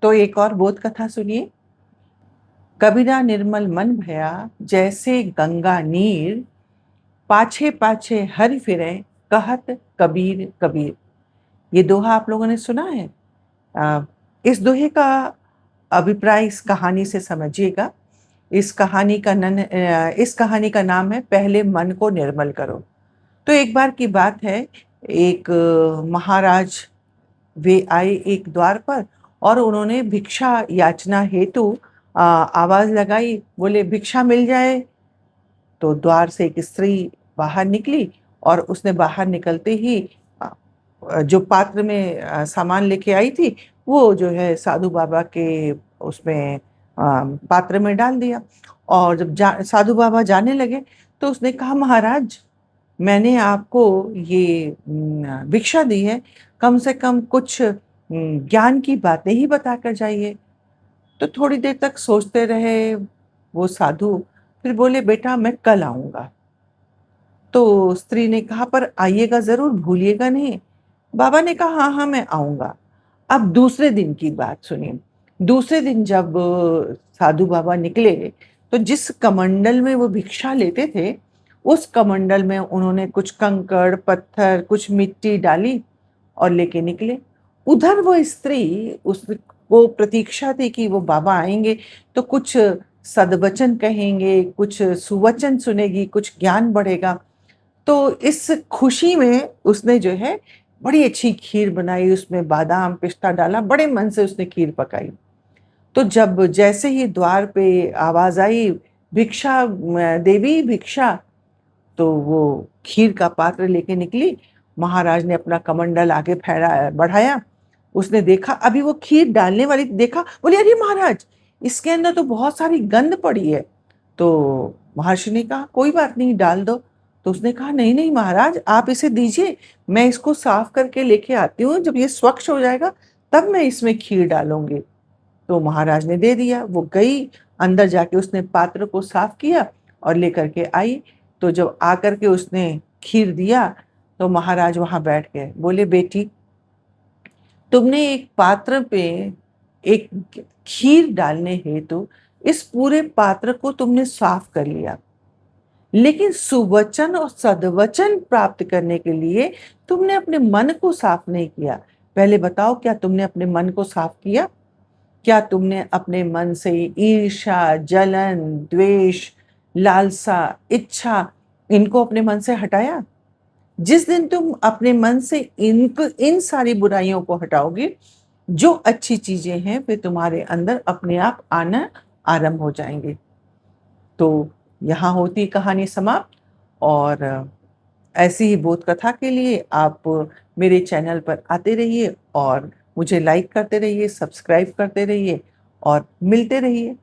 तो एक और बोध कथा सुनिए। कबीरा निर्मल मन भया, जैसे गंगा नीर, पाछे पाछे हरि फिरे, कहत कबीर कबीर। ये दोहा आप लोगों ने सुना है। इस दोहे का अभिप्राय इस कहानी से समझिएगा। इस कहानी का नाम है पहले मन को निर्मल करो। तो एक बार की बात है, एक महाराज वे आए एक द्वार पर और उन्होंने भिक्षा याचना हेतु आवाज लगाई। बोले भिक्षा मिल जाए। तो द्वार से एक स्त्री बाहर निकली और उसने बाहर निकलते ही जो पात्र में सामान लेके आई थी वो जो है साधु बाबा के उसमें पात्र में डाल दिया। और जब साधु बाबा जाने लगे तो उसने कहा, महाराज मैंने आपको ये भिक्षा दी है, कम से कम कुछ ज्ञान की बातें ही बता कर जाइए। तो थोड़ी देर तक सोचते रहे वो साधु, फिर बोले, बेटा मैं कल आऊंगा। तो स्त्री ने कहा, पर आइएगा जरूर, भूलिएगा नहीं। बाबा ने कहा, हाँ हाँ मैं आऊंगा। अब दूसरे दिन की बात सुनिए। दूसरे दिन जब साधु बाबा निकले तो जिस कमंडल में वो भिक्षा लेते थे उस कमंडल में उन्होंने कुछ कंकड़ पत्थर कुछ मिट्टी डाली और लेके निकले। उधर वो स्त्री, उसको प्रतीक्षा थी कि वो बाबा आएंगे तो कुछ सद्वचन कहेंगे, कुछ सुवचन सुनेगी, कुछ ज्ञान बढ़ेगा। तो इस खुशी में उसने जो है बड़ी अच्छी खीर बनाई, उसमें बादाम पिस्ता डाला, बड़े मन से उसने खीर पकाई। तो जब जैसे ही द्वार पे आवाज आई, भिक्षा देवी भिक्षा, तो वो खीर का पात्र लेके निकली। महाराज ने अपना कमंडल आगे फैला बढ़ाया। उसने देखा, अभी वो खीर डालने वाली देखा, बोले, अरे महाराज इसके अंदर तो बहुत सारी गंध पड़ी है। तो महर्षि ने कहा, कोई बात नहीं, डाल दो। तो उसने कहा, नहीं नहीं महाराज, आप इसे दीजिए, मैं इसको साफ करके लेके आती हूँ, जब ये स्वच्छ हो जाएगा तब मैं इसमें खीर डालूंगी। तो महाराज ने दे दिया। वो गई, अंदर जाके उसने पात्र को साफ किया और लेकर के आई। तो जब आकर के उसने खीर दिया तो महाराज वहां बैठ गए। बोले, बेटी तुमने एक पात्र पे एक खीर डालने हेतु इस पूरे पात्र को तुमने साफ कर लिया, लेकिन सुवचन और सद्वचन प्राप्त करने के लिए तुमने अपने मन को साफ नहीं किया। पहले बताओ, क्या तुमने अपने मन को साफ किया? क्या तुमने अपने मन से ईर्ष्या, जलन, द्वेष, लालसा, इच्छा, इनको अपने मन से हटाया? जिस दिन तुम अपने मन से इन सारी बुराइयों को हटाओगे, जो अच्छी चीजें हैं वे तुम्हारे अंदर अपने आप आना आरंभ हो जाएंगे। तो यहाँ होती कहानी समाप्त। और ऐसी ही बोध कथा के लिए आप मेरे चैनल पर आते रहिए और मुझे लाइक करते रहिए, सब्सक्राइब करते रहिए और मिलते रहिए।